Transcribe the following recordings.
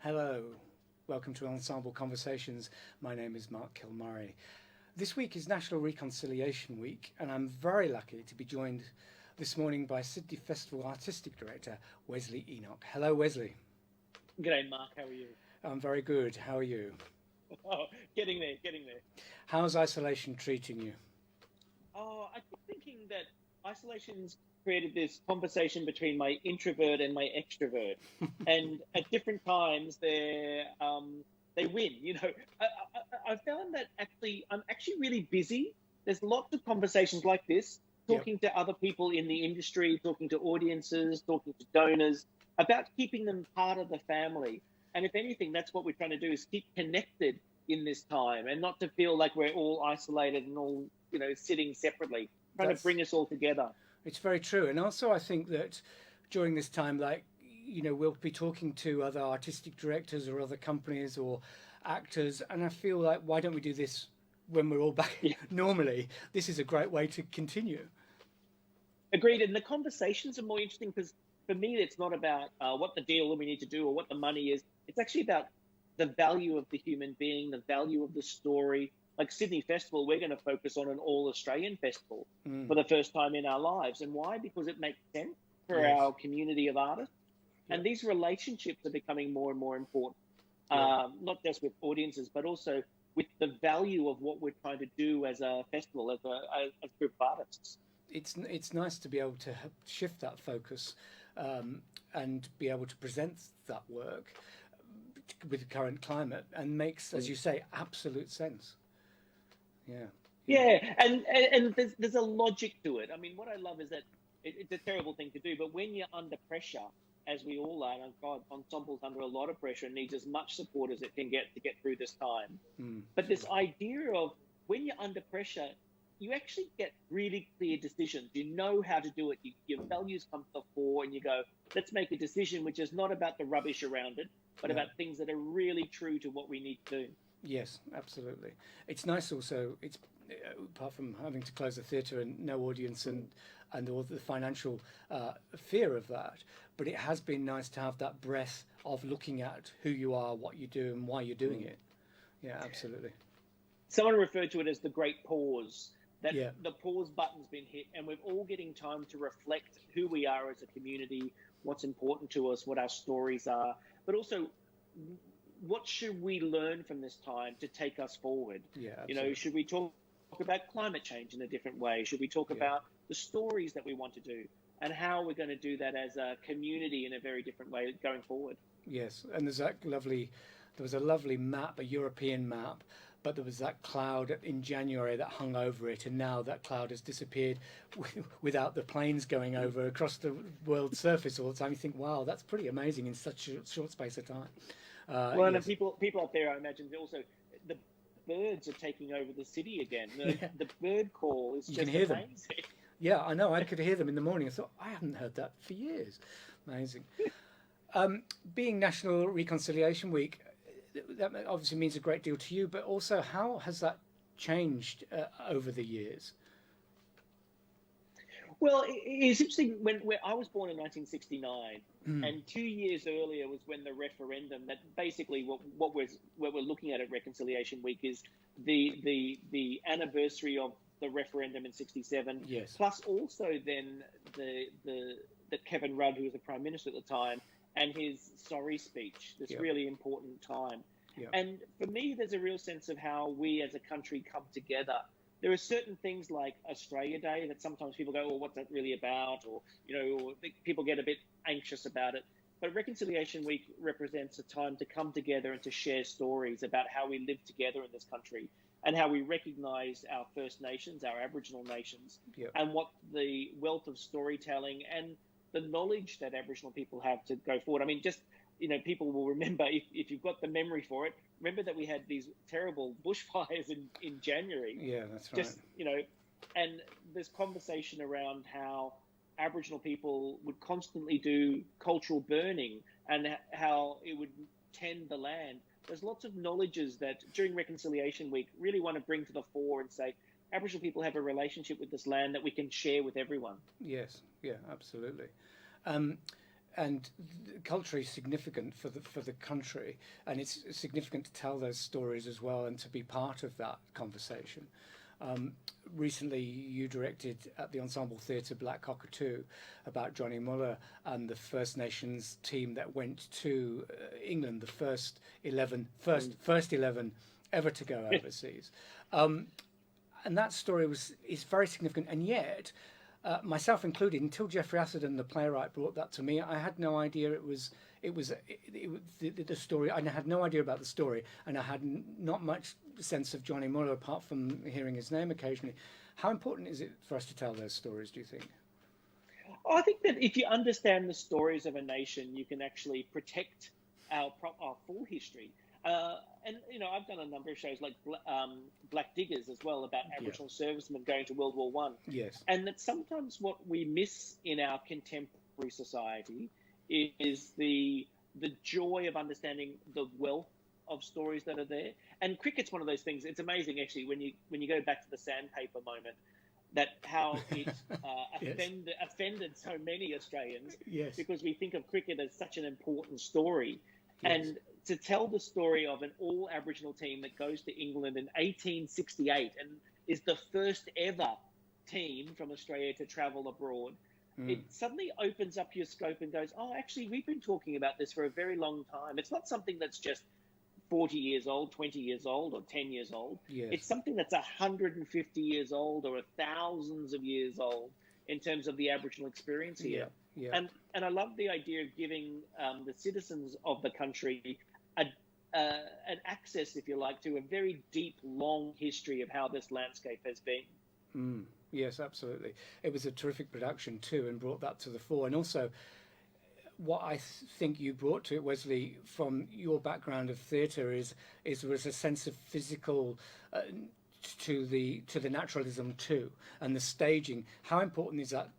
Hello, welcome to Ensemble Conversations. My name is Mark Kilmurray. This week is National Reconciliation Week, and I'm very lucky to be joined this morning by Sydney Festival Artistic Director Wesley Enoch. Hello, Wesley. G'day, Mark. How are you? I'm very good. How are you? Oh, getting there, getting there. How's isolation treating you? Oh, I keep thinking that isolation's created this conversation between my introvert and my extrovert, and at different times they win. I found that I'm actually really busy. There's lots of conversations like this, talking to other people in the industry, talking to audiences, talking to donors about keeping them part of the family. And if anything, that's what we're trying to do, is keep connected in this time and not to feel like we're all isolated and all, sitting separately, trying to bring us all together. It's very true. And also I think that during this time, we'll be talking to other artistic directors or other companies or actors. And I feel like, why don't we do this when we're all back? Yeah. Normally, this is a great way to continue. Agreed. And the conversations are more interesting because for me, it's not about what the deal that we need to do or what the money is. It's actually about the value of the human being, the value of the story. Like Sydney Festival, we're going to focus on an all-Australian festival for the first time in our lives. And why? Because it makes sense for our community of artists. Yeah. And these relationships are becoming more and more important, not just with audiences, but also with the value of what we're trying to do as a festival, as a group of artists. It's nice to be able to shift that focus and be able to present that work with the current climate, and makes, as you say, absolute sense. Yeah, and there's a logic to it. I mean, what I love is that it's a terrible thing to do, but when you're under pressure, as we all are, and God, Ensemble's under a lot of pressure and needs as much support as it can get to get through this time. But this idea of when you're under pressure, you actually get really clear decisions. You know how to do it. Your values come to the fore, and you go, let's make a decision which is not about the rubbish around it, but about things that are really true to what we need to do. Yes, absolutely. It's nice also, it's apart from having to close the theatre and no audience and all the financial fear of that, but it has been nice to have that breath of looking at who you are, what you do and why you're doing it. Yeah, absolutely. Someone referred to it as the great pause, that the pause button's been hit and we're all getting time to reflect who we are as a community, what's important to us, what our stories are, but also what should we learn from this time to take us forward? Yeah, absolutely. Should we talk about climate change in a different way? Should we talk about the stories that we want to do and how we're going to do that as a community in a very different way going forward? Yes, and there was a lovely map, a European map, but there was that cloud in January that hung over it, and now that cloud has disappeared without the planes going over across the world's surface all the time. You think, wow, that's pretty amazing in such a short space of time. And people up there, I imagine, also the birds are taking over the city again. The bird call is just amazing. Them. Yeah, I know. I could hear them in the morning. I thought, I haven't heard that for years. Amazing. Being National Reconciliation Week, that obviously means a great deal to you, but also how has that changed over the years? Well, it's interesting. When I was born in 1969, and 2 years earlier was when the referendum. That basically what we're looking at Reconciliation Week is the anniversary of the referendum in '67. Yes. Plus also then the Kevin Rudd, who was the Prime Minister at the time, and his sorry speech. This really important time. Yep. And for me, there's a real sense of how we as a country come together. There are certain things like Australia Day that sometimes people go, well, what's that really about? Or, people get a bit anxious about it. But Reconciliation Week represents a time to come together and to share stories about how we live together in this country and how we recognise our First Nations, our Aboriginal nations, and what the wealth of storytelling and the knowledge that Aboriginal people have to go forward. I mean, just, people will remember, if you've got the memory for it, remember that we had these terrible bushfires in January. Yeah, that's right. And there's conversation around how Aboriginal people would constantly do cultural burning and how it would tend the land. There's lots of knowledges that during Reconciliation Week really want to bring to the fore and say, Aboriginal people have a relationship with this land that we can share with everyone. Yes, yeah, absolutely. and culturally significant for the country, and it's significant to tell those stories as well and to be part of that conversation. Recently, you directed at the Ensemble Theatre Black Cockatoo about Johnny Muller and the First Nations team that went to England, the first 11 ever to go overseas. And that story is very significant, and yet, myself included, until Jeffrey Atherton, the playwright, brought that to me, I had no idea it was the story. I had no idea about the story, and I had not much sense of Johnny Muller apart from hearing his name occasionally. How important is it for us to tell those stories, do you think? I think that if you understand the stories of a nation, you can actually protect our full history. And, I've done a number of shows like Black Diggers as well about Aboriginal servicemen going to World War One. Yes. And that sometimes what we miss in our contemporary society is the joy of understanding the wealth of stories that are there. And cricket's one of those things. It's amazing, actually, when you go back to the sandpaper moment, that how it offended so many Australians. Yes. Because we think of cricket as such an important story. Yes. And to tell the story of an all Aboriginal team that goes to England in 1868 and is the first ever team from Australia to travel abroad, it suddenly opens up your scope and goes, oh, actually, we've been talking about this for a very long time. It's not something that's just 40 years old, 20 years old, or 10 years old. Yes. It's something that's 150 years old or thousands of years old in terms of the Aboriginal experience here. Yeah. And I love the idea of giving the citizens of the country an access, if you like, to a very deep, long history of how this landscape has been. Yes, absolutely. It was a terrific production too, and brought that to the fore. And also, what I think you brought to it, Wesley, from your background of theatre, is there was a sense of physical to the naturalism too, and the staging. How important is that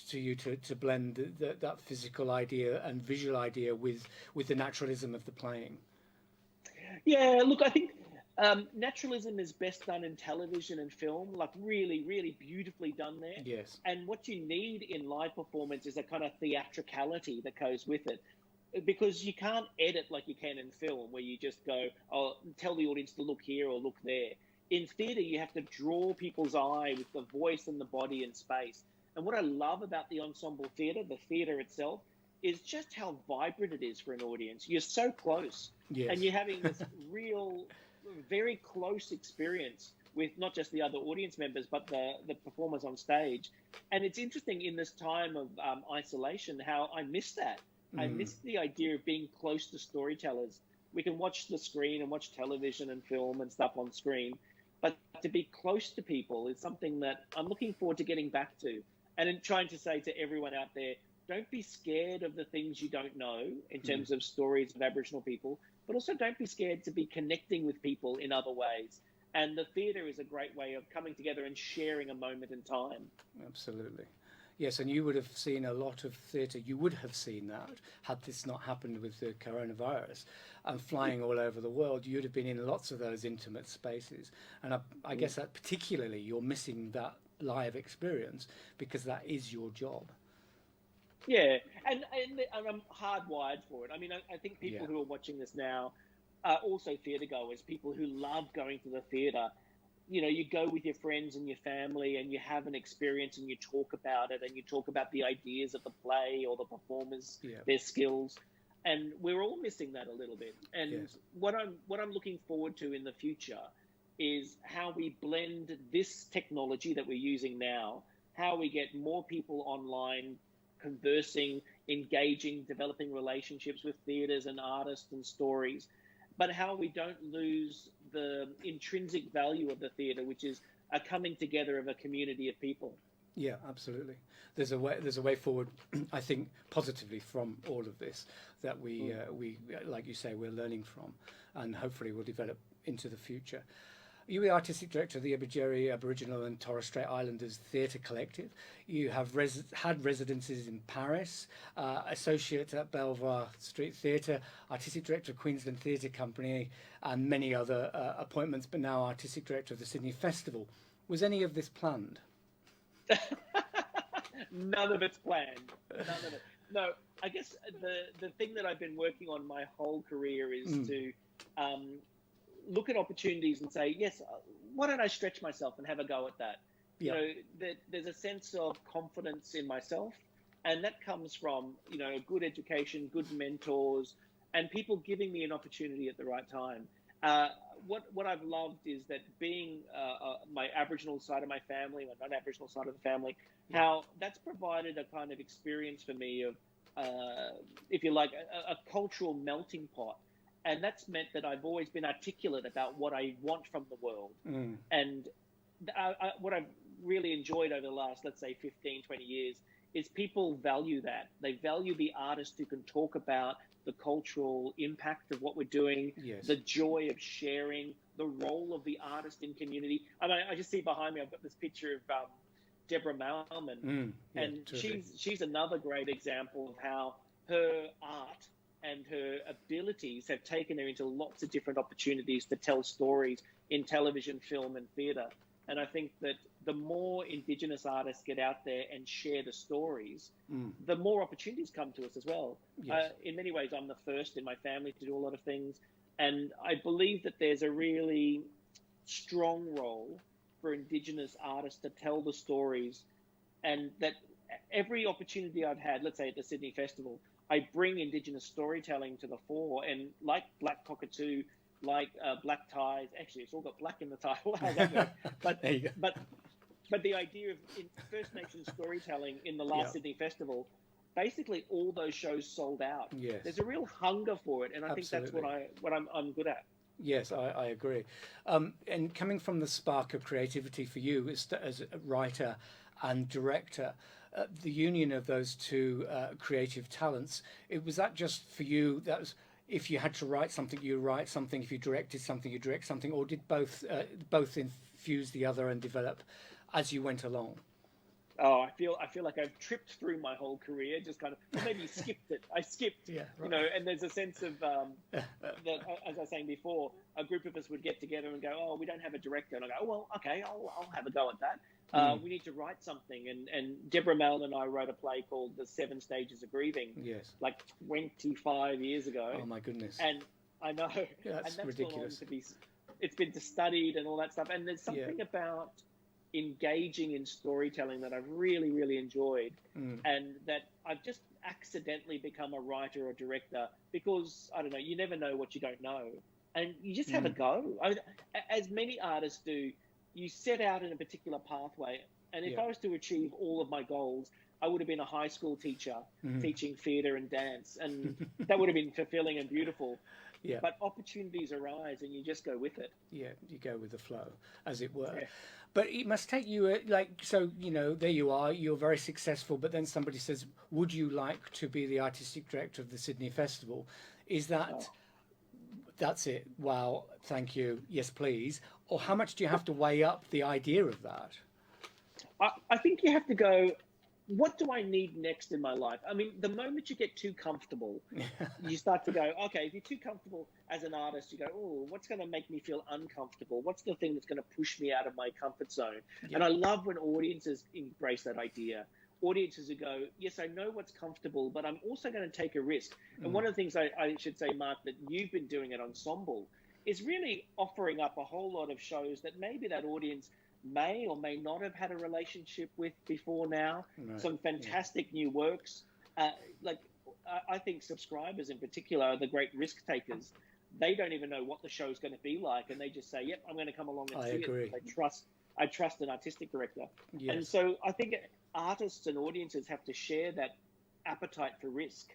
to you to blend that physical idea and visual idea with the naturalism of the playing? Yeah, look, I think naturalism is best done in television and film, like really, really beautifully done there. Yes. And what you need in live performance is a kind of theatricality that goes with it, because you can't edit like you can in film, where you just go, oh, tell the audience to look here or look there. In theatre, you have to draw people's eye with the voice and the body and space. And what I love about the ensemble theatre, the theatre itself, is just how vibrant it is for an audience. You're so close. Yes. And you're having this real, very close experience with not just the other audience members, but the performers on stage. And it's interesting in this time of isolation how I miss that. I miss the idea of being close to storytellers. We can watch the screen and watch television and film and stuff on screen, but to be close to people is something that I'm looking forward to getting back to. And in trying to say to everyone out there, don't be scared of the things you don't know in terms of stories of Aboriginal people, but also don't be scared to be connecting with people in other ways. And the theatre is a great way of coming together and sharing a moment in time. Absolutely. Yes, and you would have seen a lot of theatre. You would have seen that had this not happened with the coronavirus and flying all over the world. You'd have been in lots of those intimate spaces. And I guess that particularly you're missing that live experience because that is your job. Yeah, and I'm hardwired for it. I mean, I think people who are watching this now are also theatre goers, people who love going to the theatre. You go with your friends and your family and you have an experience and you talk about it and you talk about the ideas of the play or the performers, their skills. And we're all missing that a little bit. And what I'm looking forward to in the future is how we blend this technology that we're using now, how we get more people online, conversing, engaging, developing relationships with theatres and artists and stories, but how we don't lose the intrinsic value of the theatre, which is a coming together of a community of people. Yeah, absolutely. There's a way forward, I think, positively from all of this that we like you say, we're learning from, and hopefully will develop into the future. You're the artistic director of the Abijeri Aboriginal and Torres Strait Islanders Theatre Collective. You have had residences in Paris, associate at Belvoir Street Theatre, artistic director of Queensland Theatre Company, and many other appointments, but now artistic director of the Sydney Festival. Was any of this planned? None of it's planned. None of it. No, I guess the thing that I've been working on my whole career is to look at opportunities and say, yes, why don't I stretch myself and have a go at that? Yeah. You know, there's a sense of confidence in myself, and that comes from, you know, good education, good mentors, and people giving me an opportunity at the right time. What I've loved is that being my Aboriginal side of my family, my non-Aboriginal side of the family, how that's provided a kind of experience for me of, if you like, a cultural melting pot. And that's meant that I've always been articulate about what I want from the world. And what I've really enjoyed over the last, let's say, 15, 20 years is people value that. They value the artist who can talk about the cultural impact of what we're doing, the joy of sharing, the role of the artist in community. I mean, I just see behind me, I've got this picture of Deborah Malman, and she's another great example of how her art and her abilities have taken her into lots of different opportunities to tell stories in television, film, and theatre. And I think that the more Indigenous artists get out there and share the stories, the more opportunities come to us as well. In many ways, I'm the first in my family to do a lot of things. And I believe that there's a really strong role for Indigenous artists to tell the stories, and that every opportunity I've had, let's say at the Sydney Festival, I bring Indigenous storytelling to the fore, and like Black Cockatoo, like Black Ties. Actually, it's all got black in the title. But the idea of First Nations storytelling in the last Sydney Festival, basically all those shows sold out. There's a real hunger for it, and I think that's what I'm good at. Yes, I agree. And coming from the spark of creativity for you as a writer and director, the union of those two creative talents, was that just for you? That was, if you had to write something, you write something. If you directed something, you direct something, or did both infuse the other and develop as you went along? Oh, I feel like I've tripped through my whole career, just kind of, or maybe skipped it. I skipped, you know, and there's a sense of that, as I was saying before, a group of us would get together and go, oh, we don't have a director. And I go, oh, well, okay, I'll have a go at that. We need to write something. And Deborah Malin and I wrote a play called The 7 Stages of Grieving, like 25 years ago. Oh, my goodness. And I know. Yeah, that's ridiculous. It's been studied and all that stuff. And there's something about engaging in storytelling that I've really, really enjoyed, and that I've just accidentally become a writer or director because, I don't know, you never know what you don't know, and you just have a go. As many artists do, you set out in a particular pathway, and if I was to achieve all of my goals, I would have been a high school teacher teaching theatre and dance, and that would have been fulfilling and beautiful. But opportunities arise, and you just go with it. You go with the flow, as it were. But it must take you, so, you know, there you are, you're very successful, but then somebody says, would you like to be the artistic director of the Sydney Festival? Is that, that's it, wow, thank you, yes, please? Or how much do you have to weigh up the idea of that? I think you have to go, what do I need next in my life? I mean, the moment you get too comfortable, you start to go, okay, if you're too comfortable as an artist, you go, oh, what's going to make me feel uncomfortable? What's the thing that's going to push me out of my comfort zone? And I love when audiences embrace that idea. Audiences who go, yes, I know what's comfortable, but I'm also going to take a risk. And one of the things I should say, Mark, that you've been doing at Ensemble is really offering up a whole lot of shows that maybe that audience may or may not have had a relationship with before now. Some fantastic new works. I think subscribers in particular are the great risk takers. They don't even know what the show's going to be like, and they just say, yep, I'm going to come along and see it. I trust an artistic director. And so I think artists and audiences have to share that appetite for risk,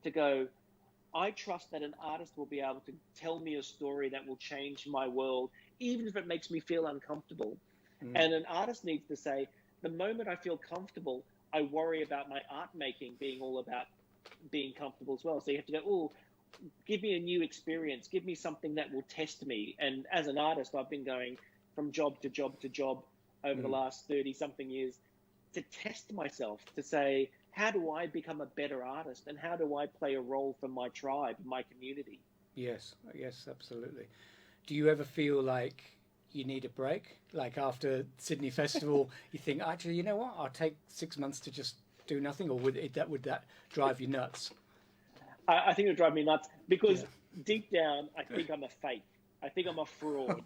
to go, I trust that an artist will be able to tell me a story that will change my world, even if it makes me feel uncomfortable. And an artist needs to say, the moment I feel comfortable, I worry about my art making being all about being comfortable as well. So you have to go, oh, give me a new experience. Give me something that will test me. And as an artist, I've been going from job to job to job over the last 30-something years to test myself, to say, how do I become a better artist? And how do I play a role for my tribe, my community? Yes, absolutely. Do you ever feel like you need a break? Like after Sydney Festival, you think, actually, you know what? I'll take 6 months to just do nothing, or would that drive you nuts? I think it would drive me nuts because deep down, I think I'm a fake. I think I'm a fraud.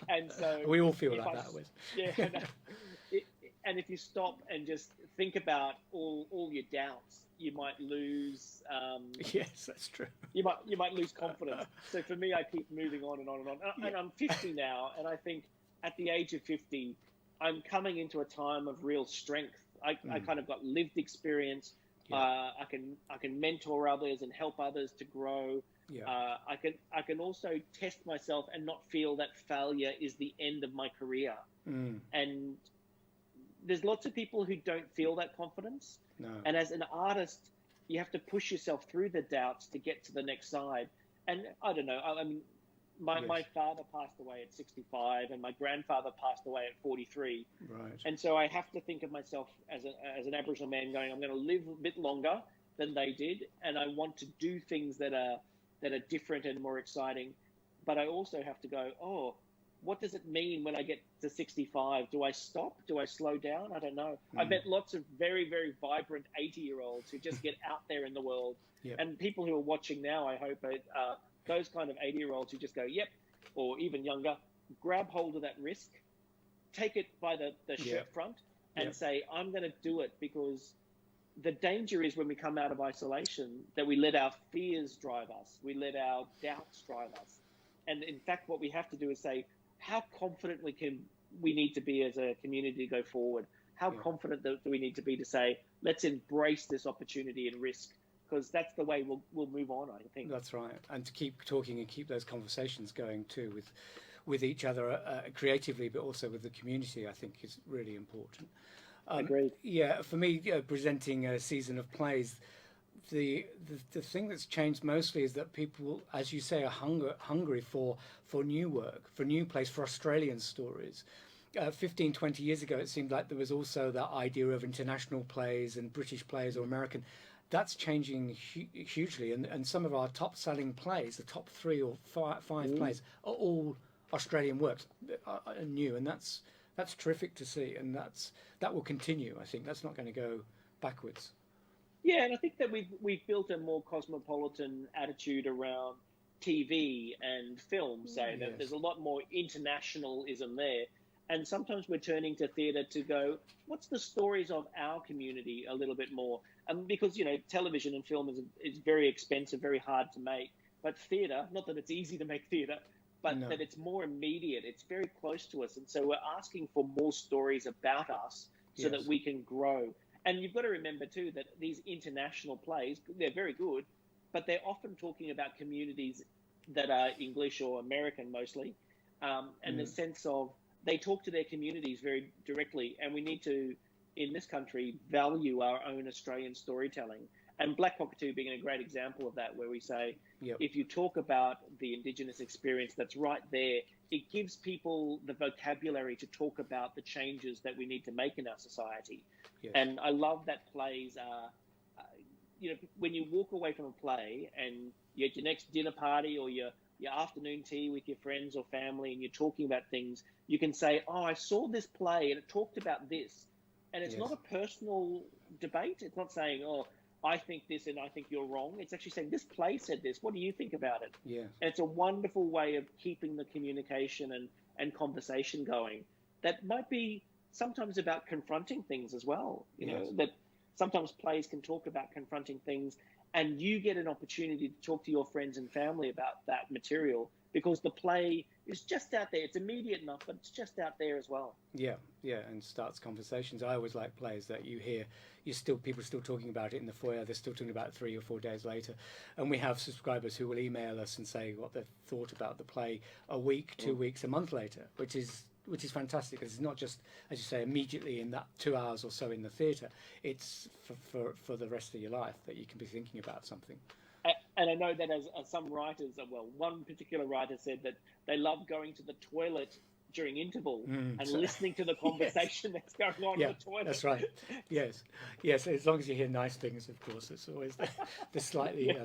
And so we all feel like that, Wes. Yeah. And if you stop and just think about all your doubts, you might lose. Yes, that's true. You might lose confidence. So for me, I keep moving on and on and on. And I'm 50 now, and I think at the age of 50, I'm coming into a time of real strength. I kind of got lived experience. Yeah. I can mentor others and help others to grow. Yeah. I can also test myself and not feel that failure is the end of my career. And there's lots of people who don't feel that confidence. No. And as an artist, you have to push yourself through the doubts to get to the next side. And I don't know. I mean, my father passed away at 65, and my grandfather passed away at 43. Right. And so I have to think of myself as an Aboriginal man going, I'm going to live a bit longer than they did, and I want to do things that are different and more exciting. But I also have to go, what does it mean when I get to 65? Do I stop? Do I slow down? I don't know. I met lots of very, very vibrant 80-year-olds who just get out there in the world. Yep. And people who are watching now, I hope, are those kind of 80-year-olds who just go, yep, or even younger, grab hold of that risk, take it by the shirt front and say, I'm going to do it, because the danger is when we come out of isolation that we let our fears drive us. We let our doubts drive us. And in fact, what we have to do is say, how confident we need to be as a community to go forward? How confident do we need to be to say, let's embrace this opportunity and risk? Because that's the way we'll move on, I think. That's right. And to keep talking and keep those conversations going too with each other creatively, but also with the community, I think is really important. Agreed. Yeah, for me, presenting a season of plays, the thing that's changed mostly is that people, as you say, are hungry for new work, for new plays, for Australian stories. 15, 20 years ago, it seemed like there was also that idea of international plays and British plays or American. That's changing hugely, and some of our top-selling plays, the top 3 or 5 plays, are all Australian works, are new, and that's terrific to see, and that will continue. I think that's not going to go backwards. Yeah, and I think that we've built a more cosmopolitan attitude around TV and film, say that there's a lot more internationalism there. And sometimes we're turning to theatre to go, what's the stories of our community a little bit more? Because, television and film is very expensive, very hard to make. But theatre, not that it's easy to make theatre, but that it's more immediate. It's very close to us. And so we're asking for more stories about us so that we can grow. And you've got to remember, too, that these international plays, they're very good, but they're often talking about communities that are English or American mostly, and the sense of they talk to their communities very directly, and we need to, in this country, value our own Australian storytelling. And Black Cockatoo being a great example of that, where we say, if you talk about the Indigenous experience that's right there, it gives people the vocabulary to talk about the changes that we need to make in our society. Yes. And I love that plays are, when you walk away from a play and you're at your next dinner party or your afternoon tea with your friends or family and you're talking about things, you can say, I saw this play and it talked about this. And it's not a personal debate. It's not saying, I think this and I think you're wrong. It's actually saying, this play said this. What do you think about it? Yeah. And it's a wonderful way of keeping the communication and conversation going. That might be sometimes about confronting things as well. You know, that sometimes plays can talk about confronting things, and you get an opportunity to talk to your friends and family about that material because the play is just out there. It's immediate enough, but it's just out there as well. Yeah, and starts conversations. I always like plays that you hear, people are still talking about it in the foyer. They're still talking about it 3 or 4 days later. And we have subscribers who will email us and say what they've thought about the play a week, 2 weeks, a month later, which is fantastic, because it's not just, as you say, immediately in that 2 hours or so in the theatre. It's for the rest of your life that you can be thinking about something. And I know that as some writers, one particular writer said that they love going to the toilet during interval and listening to the conversation that's going on in the toilet. That's right. Yes, as long as you hear nice things, of course. It's always the slightly...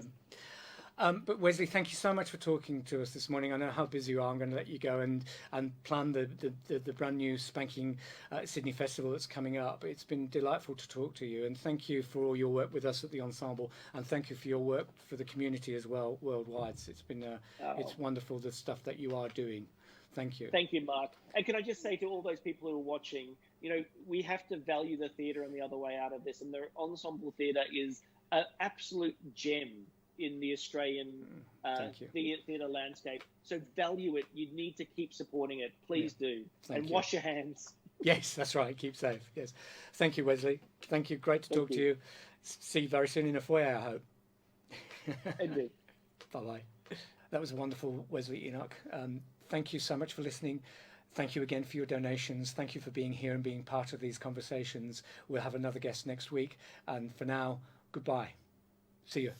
But Wesley, thank you so much for talking to us this morning. I know how busy you are. I'm going to let you go and plan the brand new spanking Sydney Festival that's coming up. It's been delightful to talk to you, and thank you for all your work with us at the Ensemble, and thank you for your work for the community as well worldwide. It's been it's wonderful, the stuff that you are doing. Thank you. Thank you, Mark. And can I just say to all those people who are watching, we have to value the theatre on the other way out of this, and the Ensemble Theatre is an absolute gem in the Australian theatre landscape. So value it. You need to keep supporting it. Please do. And wash your hands. Yes, that's right. Keep safe. Yes. Thank you, Wesley. Thank you. Great to talk to you. See you very soon in a foyer, I hope. Indeed. Bye-bye. That was a wonderful Wesley Enoch. Thank you so much for listening. Thank you again for your donations. Thank you for being here and being part of these conversations. We'll have another guest next week. And for now, goodbye. See you.